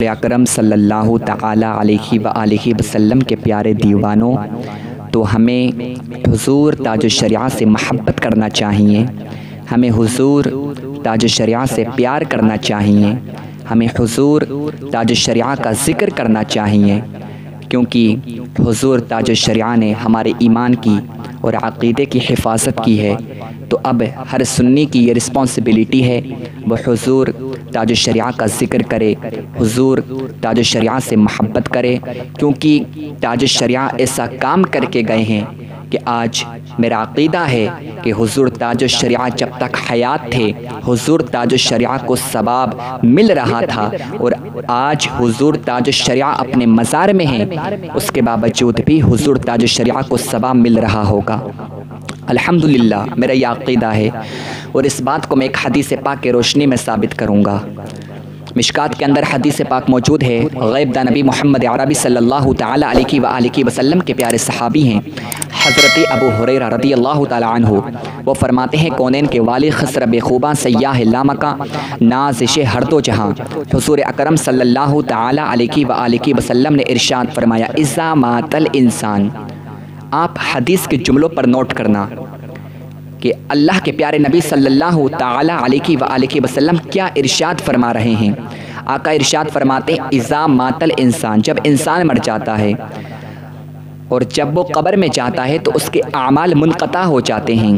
اکرم صلی اللہ تعالی علیہ وآلہ وسلم کے پیارے دیوانوں، تو ہمیں حضور تاج الشریعہ سے محبت کرنا چاہیے، ہمیں حضور تاج الشریعہ سے پیار کرنا چاہیے، ہمیں حضور تاج الشریعہ کا ذکر کرنا چاہیے، کیونکہ حضور تاج الشریعہ نے ہمارے ایمان کی اور عقیدے کی حفاظت کی ہے۔ تو اب ہر سنی کی یہ رسپانسبلٹی ہے وہ حضور تاج الشریعہ کا ذکر کرے، حضور تاج الشریعہ سے محبت کرے، کیونکہ تاج الشریعہ ایسا کام کر کے گئے ہیں کہ آج میرا عقیدہ ہے کہ حضور تاج الشریعہ جب تک حیات تھے حضور تاج الشریعہ کو ثواب مل رہا تھا، اور آج حضور تاج الشریعہ اپنے مزار میں ہیں، اس کے باوجود بھی حضور تاج الشریعہ کو ثواب مل رہا ہوگا۔ الحمدللہ میرا یہ عقیدہ ہے، اور اس بات کو میں ایک حدیث پاک کی روشنی میں ثابت کروں گا۔ مشکات کے اندر حدیث پاک موجود ہے، غیب دا نبی محمد عربی صلی اللہ تعالی علیہ وآلہ وسلم کے پیارے صحابی ہیں حضرت ابو ہریرہ رضی اللہ تعالی عنہ۔ وہ فرماتے ہیں کونین کے والی خسر بے خوباں سیاہ لامکاں نازش ہر دو جہاں، حضور اکرم صلی اللہ تعالی علیہ وآلہ وسلم نے ارشاد فرمایا اذا مات الانسان۔ آپ حدیث کے جملوں پر نوٹ کرنا کہ اللہ کے پیارے نبی صلی اللہ تعالی علیہ وآلہ وسلم کیا ارشاد فرما رہے ہیں۔ آقا ارشاد فرماتے ہیں اذا مات الانسان، جب انسان مر جاتا ہے اور جب وہ قبر میں جاتا ہے تو اس کے اعمال منقطع ہو جاتے ہیں۔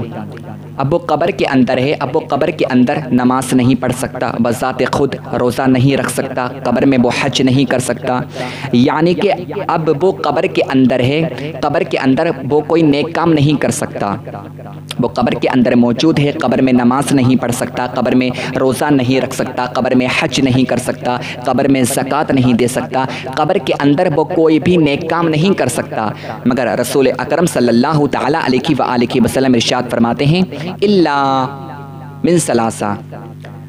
اب وہ قبر کے اندر ہے، اب وہ قبر کے اندر نماز نہیں پڑھ سکتا، بذات خود روزہ نہیں رکھ سکتا، قبر میں وہ حج نہیں کر سکتا، یعنی کہ اب وہ قبر کے اندر ہے، قبر کے اندر وہ کوئی نیک کام نہیں کر سکتا، وہ قبر کے اندر موجود ہے، قبر میں نماز نہیں پڑھ سکتا، قبر میں روزہ نہیں رکھ سکتا، قبر میں حج نہیں کر سکتا، قبر میں زکوٰۃ نہیں دے سکتا، قبر کے اندر وہ کوئی بھی نیک کام نہیں کر سکتا، مگر رسول اکرم صلی اللہ تعالی علیہ وآلہ وسلم ارشاد فرماتے ہیں الا من ثلاثہ،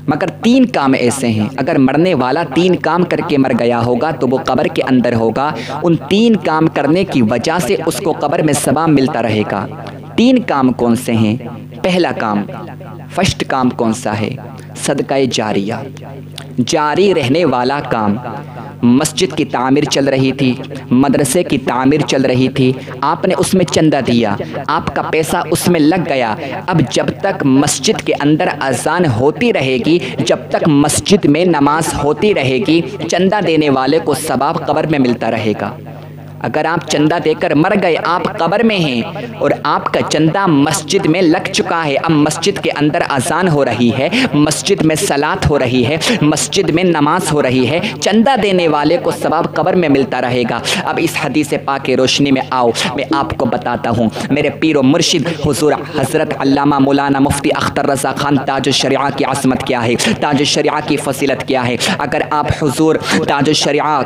مگر تین کام ایسے ہیں، اگر مرنے والا تین کام کر کے مر گیا ہوگا تو وہ قبر کے اندر ہوگا، ان تین کام کرنے کی وجہ سے اس کو قبر میں ثواب ملتا رہے گا۔ تین کام کون سے ہیں؟ پہلا کام، فرسٹ کام کون سا ہے؟ صدقہ جاریہ، جاری رہنے والا کام۔ مسجد کی تعمیر چل رہی تھی، مدرسے کی تعمیر چل رہی تھی، آپ نے اس میں چندہ دیا، آپ کا پیسہ اس میں لگ گیا، اب جب تک مسجد کے اندر اذان ہوتی رہے گی، جب تک مسجد میں نماز ہوتی رہے گی، چندہ دینے والے کو ثواب قبر میں ملتا رہے گا۔ اگر آپ چندہ دے کر مر گئے، آپ قبر میں ہیں اور آپ کا چندہ مسجد میں لگ چکا ہے، اب مسجد کے اندر اذان ہو رہی ہے، مسجد میں صلاۃ ہو رہی ہے، مسجد میں نماز ہو رہی ہے، چندہ دینے والے کو ثواب قبر میں ملتا رہے گا۔ اب اس حدیث پاک کی روشنی میں آؤ میں آپ کو بتاتا ہوں، میرے پیر و مرشد حضور حضرت علامہ مولانا مفتی اختر رضا خان تاج الشریعہ کی عظمت کیا ہے، تاج الشریعہ کی فضیلت کیا ہے۔ اگر آپ حضور تاج الشریعہ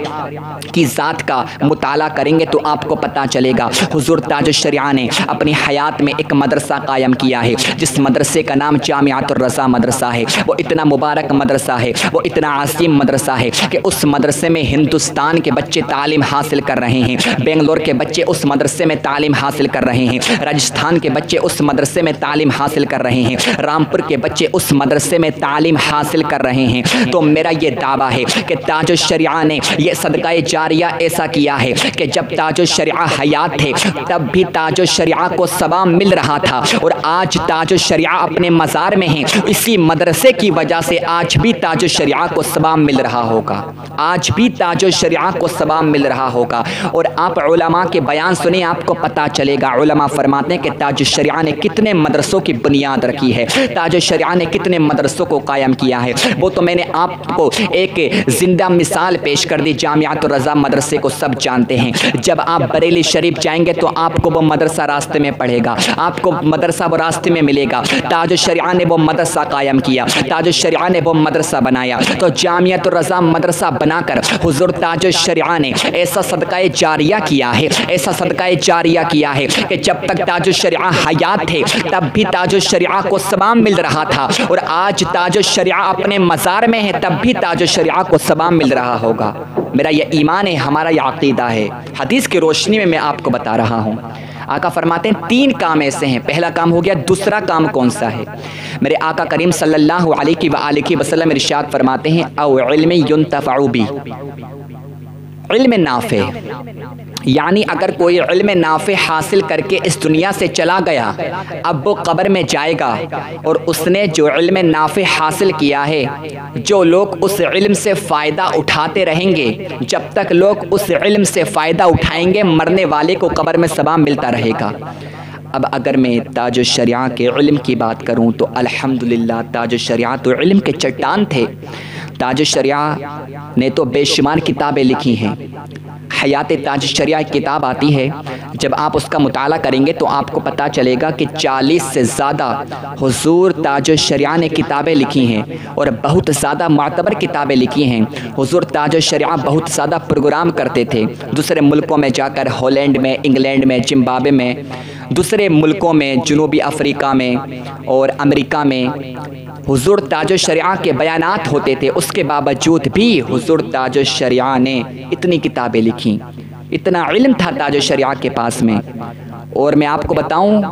کی ذات کا مطالعہ کریں گے تو آپ کو پتہ چلے گا حضور تاج الشریعہ نے اپنی حیات میں ایک مدرسہ قائم کیا ہے، جس مدرسے کا نام جامعۃ الرضا مدرسہ ہے۔ وہ اتنا مبارک مدرسہ ہے، وہ اتنا عظیم مدرسہ ہے کہ اس مدرسے میں ہندوستان کے بچے تعلیم حاصل کر رہے ہیں، بنگلور کے بچے اس مدرسے میں تعلیم حاصل کر رہے ہیں، راجستھان کے بچے اس مدرسے میں تعلیم حاصل کر رہے ہیں، رامپور کے بچے اس مدرسے میں تعلیم حاصل کر رہے ہیں۔ تو میرا یہ دعویٰ ہے کہ تاج الشریعہ نے یہ صدقہ جاریہ ایسا کیا ہے کہ جب تاج الشریعہ حیات تھے تب بھی تاج الشریعہ کو ثواب مل رہا تھا، اور آج تاج الشریعہ اپنے مزار میں ہیں، اسی مدرسے کی وجہ سے آج بھی تاج الشریعہ کو ثواب مل رہا ہوگا، آج بھی تاج الشریعہ کو ثواب مل رہا ہوگا۔ اور آپ علماء کے بیان سنیں، آپ کو پتہ چلے گا، علماء فرماتے ہیں کہ تاج الشریعہ نے کتنے مدرسوں کی بنیاد رکھی ہے، تاج الشریعہ نے کتنے مدرسوں کو قائم کیا ہے۔ وہ تو میں نے آپ کو ایک زندہ مثال پیش کر دی، جامعۃ الرضا مدرسے کو سب جانتے ہیں۔ جب آپ بریلی شریف جائیں گے تو آپ کو وہ مدرسہ راستے میں پڑھے گا، آپ کو مدرسہ وہ راستے میں ملے گا۔ تاج الشریعہ نے وہ مدرسہ قائم کیا، تاج الشریعہ نے وہ مدرسہ بنایا، تو جامعۃ الرضا مدرسہ بنا کر حضور تاج الشریعہ نے ایسا صدقہ جاریہ کیا ہے، ایسا صدقہ جاریہ کیا ہے کہ جب تک تاج الشریعہ حیات تھے تب بھی تاج الشریعہ کو ثواب مل رہا تھا، اور آج تاج الشریعہ اپنے مزار میں ہے تب بھی تاج الشریعہ کو ثواب مل رہا ہوگا۔ میرا یہ ایمان ہے، ہمارا یہ عقیدہ ہے، حدیث کی روشنی میں آپ کو بتا رہا ہوں۔ آقا فرماتے ہیں 3 کام ایسے ہیں، پہلا کام ہو گیا، دوسرا کام کون سا ہے؟ میرے آقا کریم صلی اللہ علیہ وآلہ وسلم ارشاد فرماتے ہیں او علم ينتفع بی، علم نافع، یعنی اگر کوئی علم نافع حاصل کر کے اس دنیا سے چلا گیا، اب وہ قبر میں جائے گا اور اس نے جو علم نافع حاصل کیا ہے، جو لوگ اس علم سے فائدہ اٹھاتے رہیں گے، جب تک لوگ اس علم سے فائدہ اٹھائیں گے، مرنے والے کو قبر میں ثواب ملتا رہے گا۔ اب اگر میں تاج الشریعہ کے علم کی بات کروں تو الحمدللہ تاج الشریعہ تو علم کے چٹان تھے۔ تاج الشریعہ نے تو بے شمار کتابیں لکھی ہیں۔ حیات تاج الشریعہ کتاب آتی ہے، جب آپ اس کا مطالعہ کریں گے تو آپ کو پتہ چلے گا کہ 40 سے زیادہ حضور تاج الشریعہ نے کتابیں لکھی ہیں اور بہت زیادہ معتبر کتابیں لکھی ہیں۔ حضور تاج الشریعہ بہت زیادہ پروگرام کرتے تھے، دوسرے ملکوں میں جا کر، ہالینڈ میں، انگلینڈ میں، زمبابوے میں، دوسرے ملکوں میں، جنوبی افریقہ میں اور امریکہ میں حضور تاج الشریعہ کے بیانات ہوتے تھے۔ اس کے باوجود بھی حضور تاج الشریعہ نے اتنی کتابیں لکھی، اتنا علم تھا تاج الشریعہ کے پاس میں۔ اور میں آپ کو بتاؤں،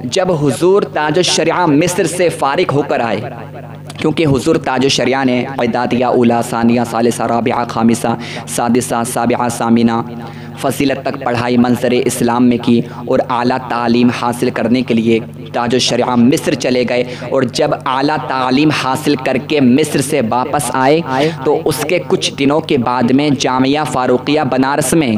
جب حضور تاج الشریعہ مصر سے فارغ ہو کر آئے، کیونکہ حضور تاج الشریعہ نے اعدادیہ، اولیٰ، ثانیہ، ثالثہ، رابعہ، خامسہ، سادسہ، سابعہ، ثامنہ فضیلت تک پڑھائی منظر اسلام میں کی اور اعلیٰ تعلیم حاصل کرنے کے لیے تاج الشریعہ مصر چلے گئے، اور جب اعلیٰ تعلیم حاصل کر کے مصر سے واپس آئے تو اس کے کچھ دنوں کے بعد میں جامعہ فاروقیہ بنارس میں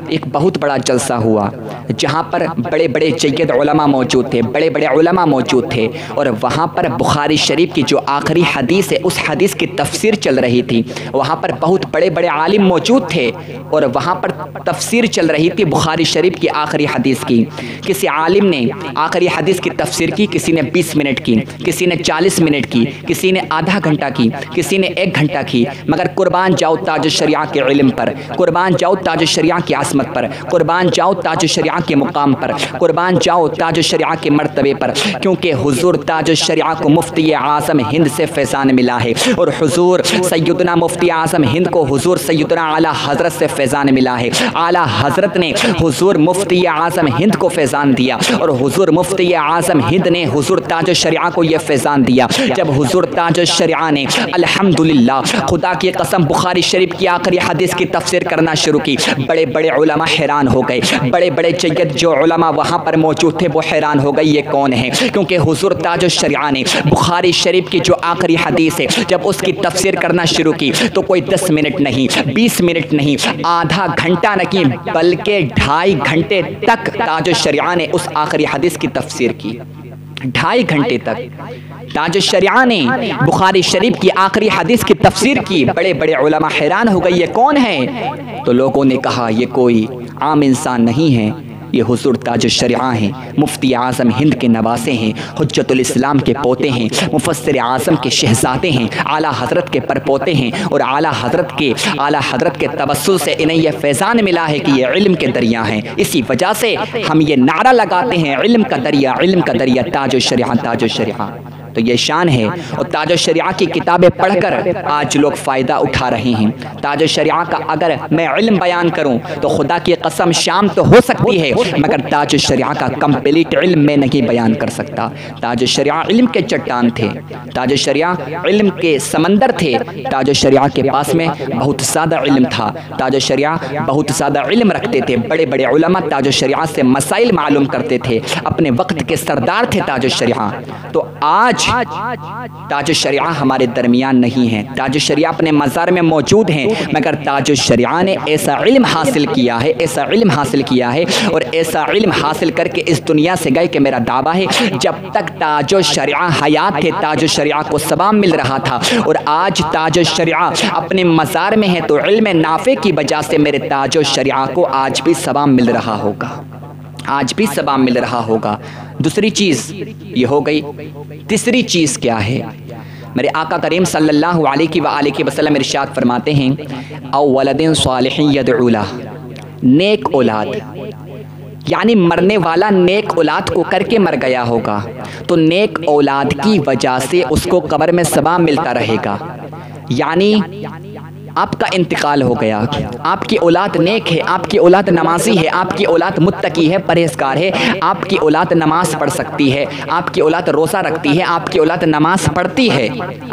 ایک بہت بڑا جلسہ ہوا، جہاں پر بڑے بڑے جید علماء موجود تھے، بڑے بڑے علماء موجود تھے، اور وہاں پر بخاری شریف کی جو آخری حدیث ہے اس حدیث کی تفسیر چل رہی تھی۔ وہاں پر بہت بڑے بڑے عالم موجود تھے اور وہاں پر تفسیر چل رہی تھی بخاری شریف کی آخری حدیث کی۔ کسی عالم نے آخری حدیث کی تفسیر کی، کسی نے 20 منٹ کی، کسی نے 40 منٹ کی، کسی نے آدھا گھنٹہ کی، کسی نے 1 گھنٹہ کی، مگر قربان جاؤ تاج الشریعہ کے علم پر، قربان جاؤ تاج الشریعہ کی عظمت پر، قربان جاؤ تاج الشریعہ کے مقام پر، قربان جاؤ تاج الشریعہ کے مرتبے پر، کیونکہ حضور تاج الشریعہ کو مفتی اعظم ہند سے فیضان ملا ہے، اور حضور سیدنا مفتی اعظم ہند کو حضور سیدنا اعلیٰ حضرت سے فیضان ملا ہے۔ اعلیٰ حضرت نے حضور مفتی اعظم ہند کو فیضان دیا، اور حضور مفتی اعظم ہند نے حضور تاج الشریعہ کو یہ فیضان دیا۔ جب حضور تاج الشریعہ نے الحمدللہ خدا کی قسم بخاری شریف کی آخری حدیث کی تفسیر کرنا شروع کی، بڑے بڑے علماء حیران ہو گئے، بڑے بڑے جید جو علماء وہاں پر موجود تھے وہ حیران ہو گئے یہ کون ہے، کیونکہ حضور تاج الشریعہ نے بخاری شریف کی جو آخری حدیث ہے جب اس کی تفسیر کرنا شروع کی تو کوئی 10 منٹ نہیں، 20 منٹ نہیں، آدھا گھنٹہ نہیں، بلکہ 2.5 گھنٹے تک تاج الشریعہ نے اس آخری حدیث کی تفسیر کی۔ 2.5 گھنٹے تک تاج الشریعہ نے بخاری شریف کی آخری حدیث کی تفسیر کی۔ بڑے بڑے علماء حیران ہو گئے یہ کون ہے؟ تو لوگوں نے کہا یہ کوئی عام انسان نہیں ہے، یہ حضور تاج الشریعہ ہیں، مفتی اعظم ہند کے نواسے ہیں، حجت الاسلام کے پوتے ہیں، مفسر اعظم کے شہزادے ہیں، اعلیٰ حضرت کے پرپوتے ہیں، اور اعلیٰ حضرت کے توسل سے انہیں یہ فیضان ملا ہے کہ یہ علم کے دریا ہیں۔ اسی وجہ سے ہم یہ نعرہ لگاتے ہیں علم کا دریا، علم کا دریا، تاج الشریعہ، تاج الشریعہ۔ تو یہ شان ہے، اور تاج الشریعہ کی کتابیں پڑھ کر آج لوگ فائدہ اٹھا رہے ہیں۔ تاج الشریعہ کا اگر میں علم بیان کروں تو خدا کی قسم شام تو ہو سکتی ہے، مگر تاج الشریعہ کا کمپلیٹ علم میں نہیں بیان کر سکتا۔ تاج الشریعہ علم کے چٹان تھے، تاج الشریعہ علم کے سمندر تھے، تاج الشریعہ کے پاس میں بہت زیادہ علم تھا، تاج الشریعہ بہت زیادہ علم رکھتے تھے، بڑے بڑے علماء تاج الشریعہ سے مسائل معلوم کرتے تھے، اپنے وقت کے سردار تھے تاج الشریعہ۔ تو آج تاج الشریعہ ہمارے درمیان نہیں ہے، تاج الشریعہ اپنے مزار میں موجود ہیں، مگر تاج الشریعہ نے ایسا علم حاصل کیا ہے، ایسا علم حاصل کیا ہے، اور ایسا علم حاصل کر کے اس دنیا سے گئے کہ میرا دعویٰ ہے جب تک تاج الشریعہ حیات تھے تاج الشریعہ کو ثواب مل رہا تھا، اور آج تاج الشریعہ اپنے مزار میں ہے تو علم نافع کی وجہ سے میرے تاج الشریعہ کو آج بھی ثواب مل رہا ہوگا، آج بھی ثواب مل رہا ہوگا۔ دوسری چیز یہ ہو گئی، تیسری چیز کیا ہے؟ میرے آقا کریم صلی اللہ علیہ وآلہ وسلم ارشاد فرماتے ہیں او ولد صالح یدعو لہ، نیک اولاد، یعنی مرنے والا نیک اولاد کو کر کے مر گیا ہوگا تو نیک اولاد کی وجہ سے اس کو قبر میں ثواب ملتا رہے گا۔ یعنی آپ کا انتقال ہو گیا، آپ کی اولاد نیک ہے، آپ کی اولاد نمازی ہے، آپ کی اولاد متقی ہے، پرہیزگار ہے، آپ کی اولاد نماز پڑھ سکتی ہے، آپ کی اولاد روزہ رکھتی ہے، آپ کی اولاد نماز پڑھتی ہے،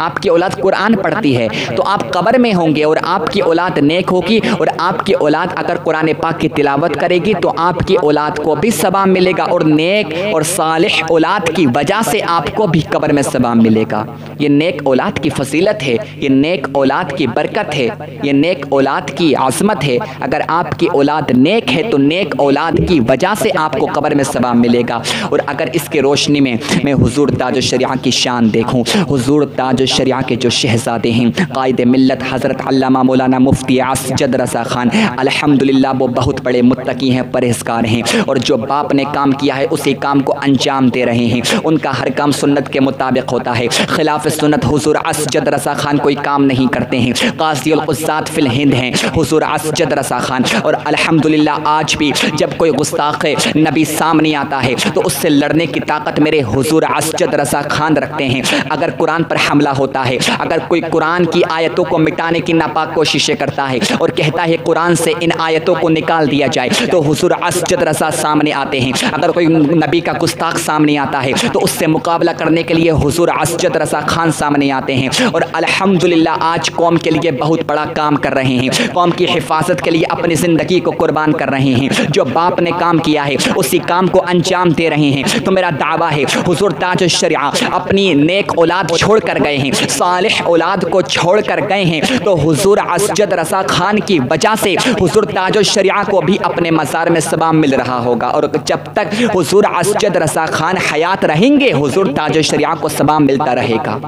آپ کی اولاد قرآن پڑھتی ہے، تو آپ قبر میں ہوں گے اور آپ کی اولاد نیک ہوگی، اور آپ کی اولاد اگر قرآن پاک کی تلاوت کرے گی تو آپ کی اولاد کو بھی ثواب ملے گا، اور نیک اور صالح اولاد کی وجہ سے آپ کو بھی قبر میں ثواب ملے گا۔ یہ نیک اولاد کی فضیلت ہے، یہ نیک اولاد کی برکت ہے، یہ نیک اولاد کی عظمت ہے۔ اگر آپ کی اولاد نیک ہے تو نیک اولاد کی وجہ سے آپ کو قبر میں ثواب ملے گا۔ اور اگر اس کے روشنی میں حضور تاج الشریعہ کی شان دیکھوں، حضور تاج الشریعہ کے جو شہزادے ہیں، قائد ملت حضرت علامہ مولانا مفتی اسجد رضا خان، الحمدللہ وہ بہت بڑے متقی ہیں، پرہیزگار ہیں، اور جو باپ نے کام کیا ہے اسی کام کو انجام دے رہے ہیں۔ ان کا ہر کام سنت کے مطابق ہوتا ہے، خلاف سنت حضور اسجد رضا خان کوئی کام نہیں کرتے ہیں۔ قاضی القضات فی الہند ہیں حضور اسجد رضا خان، اور الحمدللہ آج بھی جب کوئی گستاخ نبی سامنے آتا ہے تو اس سے لڑنے کی طاقت میرے حضور اسجد رضا خان رکھتے ہیں۔ اگر قرآن پر حملہ ہوتا ہے، اگر کوئی قرآن کی آیتوں کو مٹانے کی ناپاک کوششیں کرتا ہے اور کہتا ہے قرآن سے ان آیتوں کو نکال دیا جائے، تو حضور اسجد رضا سامنے آتے ہیں۔ اگر کوئی نبی کا گستاخ سامنے آتا ہے تو اس سے مقابلہ کرنے کے لیے حضور اسجد رضا خان سامنے آتے ہیں، اور الحمدللہ آج قوم کے لیے بہت بڑا کام کر رہے ہیں، قوم کی حفاظت کے لیے اپنی زندگی کو قربان کر رہے ہیں۔ جو باپ نے کام کیا ہے اسی کام کو انجام دے رہے ہیں۔ تو میرا دعویٰ ہے حضور تاج الشریعہ اپنی نیک اولاد چھوڑ کر گئے ہیں، صالح اولاد کو چھوڑ کر گئے ہیں، تو حضور اسجد رضا خان کی وجہ سے حضور تاج الشریعہ کو بھی اپنے مزار میں ثواب مل رہا ہوگا، اور جب تک حضور اسجد رضا خان حیات رہیں گے حضور تاج الشریعہ کو ثواب ملتا رہے گا۔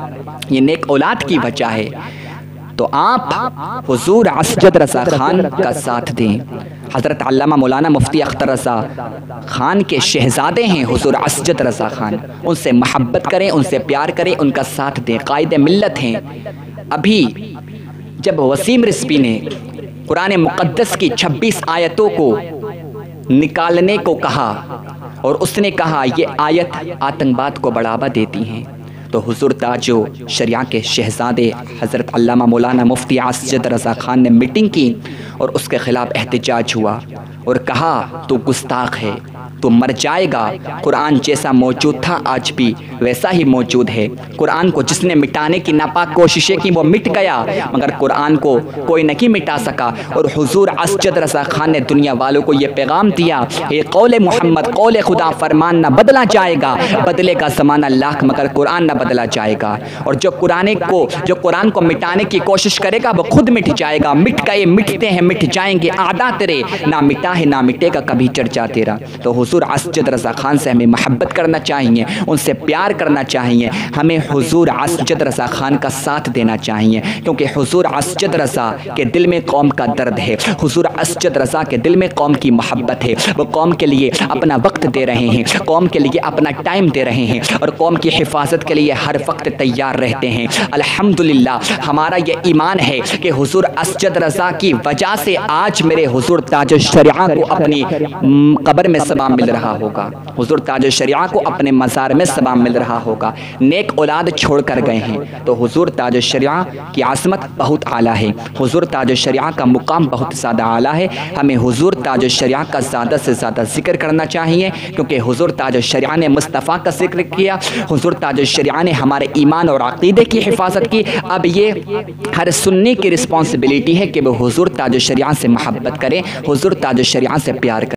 یہ نیک اولاد کی وجہ ہے۔ تو آپ حضور اسجد رضا خان کا ساتھ دیں۔ حضرت علامہ مولانا مفتی اختر رضا خان کے شہزادے ہیں حضور اسجد رضا خان، ان سے محبت کریں، ان سے پیار کریں، ان کا ساتھ دیں، قائد ملت ہیں۔ ابھی جب وسیم رضوی نے قرآن مقدس کی 26 آیتوں کو نکالنے کو کہا اور اس نے کہا یہ آیت آتنکواد کو بڑھاوا دیتی ہیں، تو حضور تاج الشریعہ کے شہزادے حضرت علامہ مولانا مفتی اسجد رضا خان نے میٹنگ کی اور اس کے خلاف احتجاج ہوا اور کہا تو گستاخ ہے، تو مر جائے گا۔ قرآن جیسا موجود تھا آج بھی ویسا ہی موجود ہے۔ قرآن کو جس نے مٹانے کی ناپاک کوششیں کی وہ مٹ گیا، مگر قرآن کو کوئی نہیں مٹا سکا۔ اور حضور اسجد رضا خان نے دنیا والوں کو یہ پیغام دیا، اے قول محمد، قول خدا، فرمان نہ بدلا جائے گا، بدلے کا زمانہ لاکھ مگر قرآن نہ بدلا جائے گا۔ اور جو قرآن کو مٹانے کی کوشش کرے گا وہ خود مٹ جائے گا۔ مٹ گئے، مٹتے ہیں، مٹ جائیں گے اعداء تیرے، نہ مٹا ہے نہ مٹے گا کبھی چرچا تیرا۔ تو حضور اسجد رضا خان سے ہمیں محبت کرنا چاہیے، ان سے پیار کرنا چاہیے، ہمیں حضور اسجد رضا خان کا ساتھ دینا چاہیے، کیونکہ حضور اسجد رضا کے دل میں قوم کا درد ہے، حضور اسجد رضا کے دل میں قوم کی محبت ہے۔ وہ قوم کے لیے اپنا وقت دے رہے ہیں، قوم کے لیے اپنا ٹائم دے رہے ہیں، اور قوم کی حفاظت کے لیے ہر وقت تیار رہتے ہیں۔ الحمدللہ ہمارا یہ ایمان ہے کہ حضور اسجد رضا کی وجہ سے آج میرے حضور تاج الشریعہ کو اپنی قبر میں ثواب مل رہا ہوگا، حضور تاج الشریعہ کو اپنے مزار میں ثواب مل رہا ہوگا۔ نیک اولاد چھوڑ کر گئے ہیں، تو حضور تاج الشریعہ کی عظمت بہت اعلیٰ ہے، حضور تاج الشریعہ کا مقام بہت زیادہ اعلیٰ ہے۔ ہمیں حضور تاج الشریعہ کا زیادہ سے زیادہ ذکر کرنا چاہیے، کیونکہ حضور تاج الشریعہ نے مصطفیٰ کا ذکر کیا، حضور تاج الشریعہ نے ہمارے ایمان اور عقیدے کی حفاظت کی۔ اب یہ ہر سنی کی رسپانسبلٹی ہے کہ وہ حضور تاج الشریعہ سے محبت کریں، حضور تاج الشریعہ سے پیار کریں۔